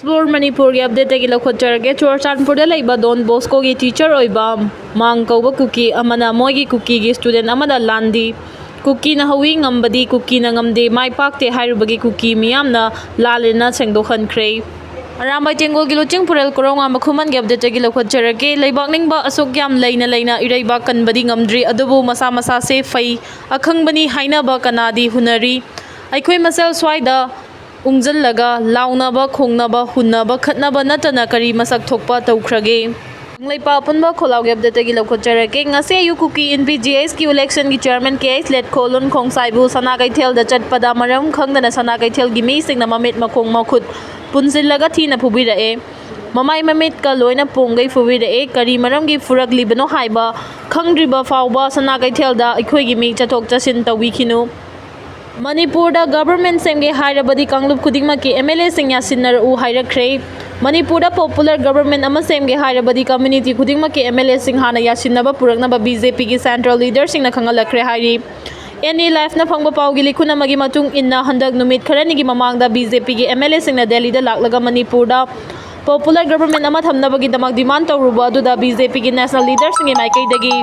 Explore Manipur की update की लखोचरगे चुरचानपुर लेबा डॉन बॉस्को की टीचर ओइबा मांग कौबा कुकी अमना मोगी कुकी की स्टूडेंट अमदा लांदी कुकी ना हवी ngambadi कुकी ना ngamde mai pakte hairuba Kuki मियामना लालेना सेंगदोखनख्रे अरामबाई टेंगोल की लोचिंग पुरल कोरोंगांबा खुमान की अपडेट की लखोचरगे लेबाकनिंगबा असोक याम लेना इरैबा कनबदी ngamdri अदुबु मसा मसा से फई अखंगबनी हाइनाबा कनादी हुनरी अखोय मसल स्वाइदा उंगजलगा लाउनाबा खोंगनाबा हुन्नाबा खतनाबा नतना करी मसक थोकपा तौख्रगे लेपा पुनबा खोलाव के अपडेट की लखोचरगे ngase ayu kuki in BGS की इलेक्शन की चेयरमैन केस लेट खोलन खोंगसाइबु सना कैथेल द चटपदा मरम खंगदना सना कैथेल की मी सिंगना ममित मखोंग मखुद पुनसिलगा थीना फुबिरए ममाई ममित का लोइना पोंगै फुबिरए करी मरम की फुरकलिबनो हाइबा खंगद्रिबा फावबा सना कैथेल दा अखोय की मी चथोक चसिन तविखिनु मणिपुर गवर्नमेंट सेमगे हाइरबदी कांगलुप खुदिंगमा की MLA सिंह यासिनर उ हाइरख्रे मणिपुर पॉपुलर गवर्नमेंट अमा सेमगे हाइरबदी कम्युनिटी खुदिंगमा की MLA सिंह हाना यासिनबा पुरकनबा BJP की सेंट्रल लीडर सिंह खंगलख्रे हाइरी एनी लाइफ ना फंगबा पाउगी लिखुना मगी मतुंग इन्ना हंदक नुमित खरनी की ममांगदा BJP की MLA सिंह दिल्ली दा लाकलगा मणिपुर पॉपुलर गवर्नमेंट अमा थमनबगी दमक डिमांड तौरुबा अदुदा BJP की नेशनल लीडर सिंह माइकैदगी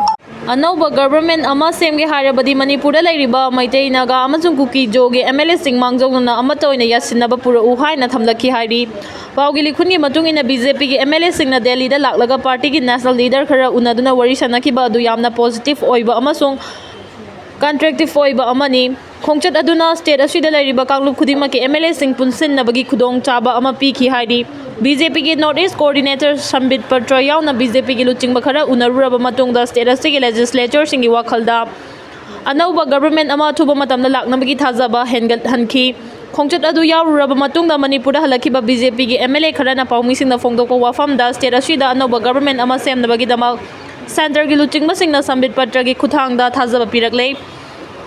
अनौबा गवर्नमेंट अमा सेमगे हाइरबदी मणिपुर लैरिबा मैतै नागा अमसुंग कुकी जोगे MLA सिंह मांगजौना अमता ओइना यासिनबा पुरउ हाइना थमलखी हाइरी पाउगी लिखुन की मतुंग इना BJP की MLA सिंह दिल्ली दा लाकलगा पार्टी की नेशनल लीडर खरा उनादुना वरी सनखिबा अदु यामना पॉजिटिव ओइबा अमसुंग कंट्रैक्टिव ओइबा अमनी खोंगचत अदुना स्टेट असिदा लैरिबा कांगलुप खुदिंगमा की MLA सिंह पुनसिनबगी खुदोंग चाबा अमा पीखी हाइरी BJP की नॉर्थ ईस्ट कोऑर्डिनेटर संबित पत्र यावना BJP की लुचिंग खरा उनरुरबा मतुंगदा स्टेट असिगी लेजिस्लेचर सिंगी वाखलदा अनौबा गवर्नमेंट अमा थुबा मतमदा लाकनबगी थाजबा हेनगत हनखी खोंगचत अदु यावरुरबा मतुंगदा मणिपुर हलखिबा BJP की MLA खराना पाउमिसिंगदा फोंगदोकपा वाफमदा स्टेट असिदा अनौबा गवर्नमेंट अमा सेमनबगी दमक सेंटर की लुचिंग सिंगना संबित पत्र की खुथांगदा थाजबा पिरकले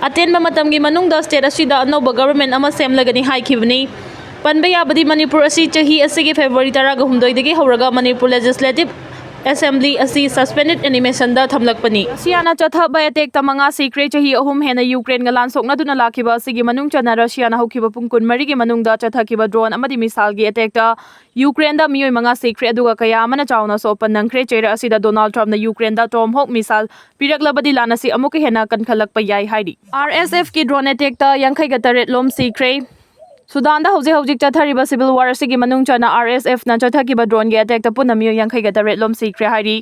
अतेनबा मतमगी मनुंगदा स्टेट असिदा अनौबा गवर्नमेंट अमा सेमलगनी हाइखिबनी पनबे याबदी मणिपुर असी चही असिगी फेब्रुवारी 13 हौरगा मणिपुर लेजिस्लेटिव असेंबली असी सस्पेंडेड एनिमेशन दा थमलकपनी रशियाना चथब अटैक तमंगा सीक्रे चही अहुम हेना यूक्रेन गा लानसोकनादुना लाखिबा असिगी मनुंग चना रशियाना हौखिबा पुंग 12 की मनुंगदा चथकिबा ड्रोन अमदी मिसाइल की अटैक दा यूक्रेन दा मियोय मंगा सीक्रे अदुगा कया अमना चावना सोपन नंखरे चेरा असिदा डोनाल्ड ट्रम्प ना यूक्रेन दा टॉम हॉक मिसाइल पिरकलबदी लानसी अमुक हेना कनखलकपा याय हाइडी RSF की ड्रोन अटैक दा 53 लोम सीक्रे सुदान हौजिक चथरीब सिविल वार की मनुंग चना RSF ना चथकीब ड्रोन की अटैक पुनः मियो 53 लोम सीख्रे हाइरी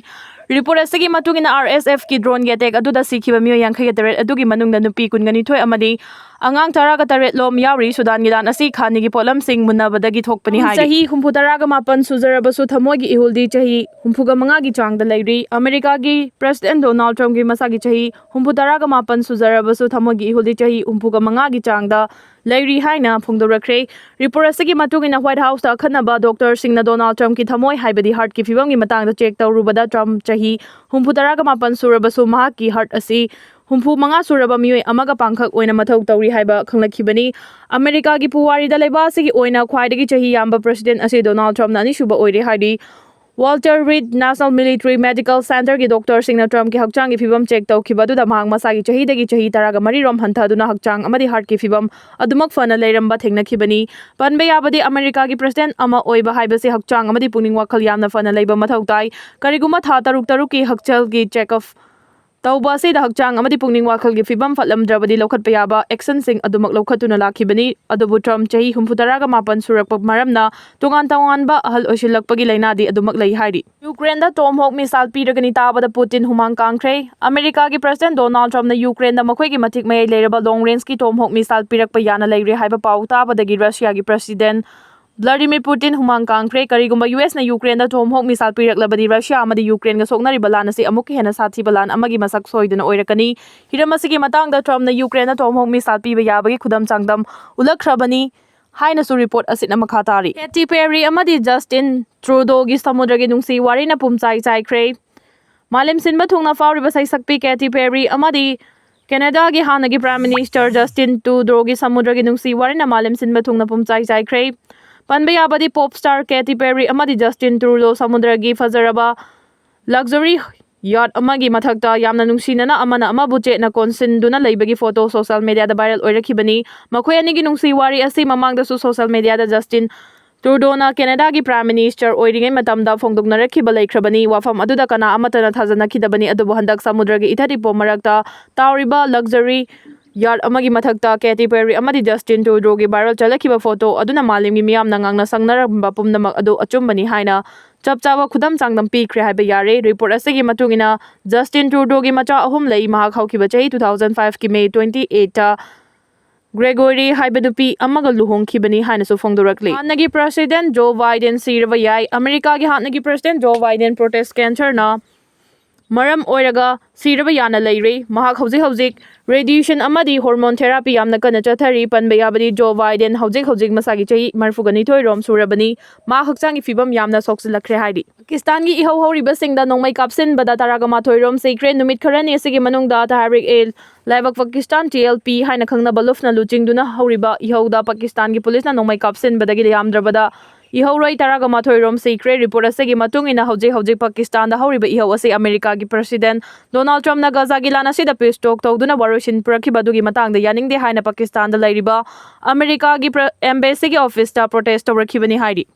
रिपोर्ट असगी मतुंगिन RSF की ड्रोन की अटैक अदुदा सीखिब मियो 53 अदुगी मनुंग नुपी 22 अमदी अंगांग 13 लोम यावरी सुदान की लान असी खानी की पोलम सिंह मुन्नबदगी थोकपनी हाइरी चही 39 सुजरबसु थमोगी इहुल्दी चही 35 की चांगदा लैरी अमेरिका की प्रेसिडेंट डोनाल्ड ट्रम्प की मसा की चही 39 सुजरबसु थमोगी इहुल्दी चही 35 की चांगदा लैरी हाइना फोंदोरख्रे रिपोर्ट असगी मतुंगिन व्हाइट हाउस ता खनबा डॉक्टर सिंह डोनाल्ड ट्रम्प की थमोय हाइबदी हार्ट की फिवम की मतंग चेक तौरुबदा ट्रम्प चही 39 सुरबसु महा की हार्ट असी 35 सुरबा मियोय अमगा पांखक ओइना मथौ तौरी हाइबा खंगलखिबनी अमेरिका की पुवारीदा लेबासिगी ओइना ख्वाइदगी चही याम्बा प्रेसिडेंट असी डोनाल्ड ट्रम्प नानी सुबा ओइरे हाइडी Walter Reed National Military Medical Center की डॉक्टर सिंह ट्रम्प की हक्चांग की फिवम चेक तौखिबदुदा मांग मसागी चहीदगी चही 13 रोम हंथादुना हक्चांग अमदी हार्ट की फिवम अदुमक फना लेरंबा थेंगनखिबनी पनबे याबदी अमेरिका की प्रेसिडेंट अमा ओइबा हाइबसे हक्चांग अमदी पुनिंग वाखल यामना फना लेबा मथौ ताई करिगुमा था 3 की हक्चल की चेकअप तौबा से हक्चांग अमदी पुनिंग वाखल की फिवम फलमद्रबदी लौखतपा याबा एक्शन सिंह अदुमक लौखतुना लाखिबनी अदुबु ट्रम्प चही 39 सुरकप मरमना तोगान तोगानबा अहल ओसिलकपगी लैनादी अदुमक लई हाइरी यूक्रेन दा टॉम हॉक मिसाइल पीरगनी ताबदा पुतिन हुमांग कांख्रे अमेरिका की प्रेसिडेंट डोनाल्ड ट्रम्प ना यूक्रेन दा मखोई की मथिक मय लेरबा लॉन्ग रेंज की टॉम हॉक मिसाइल पीरकपा याना लैरे हाइबा पाउ ताबदगी रशिया की प्रेसिडेंट व्लादिमीर पुतिन हुमांग कांख्रे करिगुंबा US ना यूक्रेन दा टॉम हॉक मिसाइल पीरकलबदी रशिया अमदी यूक्रेन गा सोकनारी बलान असी अमुक हेना साथी बलान अमगी मसक सोइदना ओइरकनी हिरम असिगी मतंग दा ट्रम्प ना यूक्रेन दा टॉम हॉक मिसाइल पीबा याबगी खुदम चांगदम उलखरबनी हाइनसु रिपोर्ट असिना मखा तारी कैटी पेरी अमदी जस्टिन ट्रूडो की समुद्र की नुंसी वारीना पुमचाई चाइख्रे मालेम सिनबा थोंगना फावरिबा सैसकपी कैटी पेरी अमदी कनाडा की हानगी प्राइम मिनिस्टर जस्टिन ट्रूडो की समुद्र की नुंसी वारीना मालेम सिनबा थोंगना पुमचाई चाइख्रे पनबे याबदी पॉप स्टार कैटी पेरी अमदी जस्टिन ट्रूडो समुद्र की फजरबा लग्जरी याट अमगी मथक्ता यामना नुंसीनना अमना अमबु चेतना कोनसिनदुना लेबगी फोटो सोशल मीडिया दा वायरल ओइरखिबनी मखोय अनिगी नुंसी वारी असी ममांगदसु सोशल मीडिया दा Justin Trudeau'na Canada-gi Prime Minister oiringai matamda phongdoknarakhiba leikrabani wafam aduda kana amatana thajanakidabani adubu handak samudragi ithadipo marakta tauriba luxury yacht amagi mathakta Katy Perry amadi Justin Trudeau'gi viral chalakhiba photo aduna malimgi miyamna ngangna sangnaramba pumnamak adu achumbani haina chapchaba khudam changdam pikre haiba yare report asigi matungina Justin Trudeau'gi macha ahum lei mahak haukiba chahi 2005 ki May 28 ta Gregory Haibadupi amaga luhongkhibani hainasu phongdorakli hanagi President Joe Biden siraba yai America gi hanagi President Joe Biden protest cancer na maram oiraga siraba yana leire mahak hojik radiation amadi hormone therapy yamna kana chathari panba yabadi Joe Biden hojik masagi chahi marfugani thoirom surabani ma hakchangi fibam yamna soksilakre haidi Pakistan gi ihau horiba singda nongmai kapsin bada taragama thoirom secret numit kharani asigi manungda tahrik el laibak Pakistan TLP haina khangna balufna luchingduna horiba ihauda Pakistan gi police na nongmai kapsin badagi yamdrabada Ihauroi taragama thoirom secret report asegi matungina hojik Pakistan da horiba ihau ase America gi President Donald Trump na Gaza gi lana sida peace talk tawduna warushin prakibadugi matangda yaningde haina Pakistan da lairiba America gi embassy gi office ta protest tawrakhibani haidi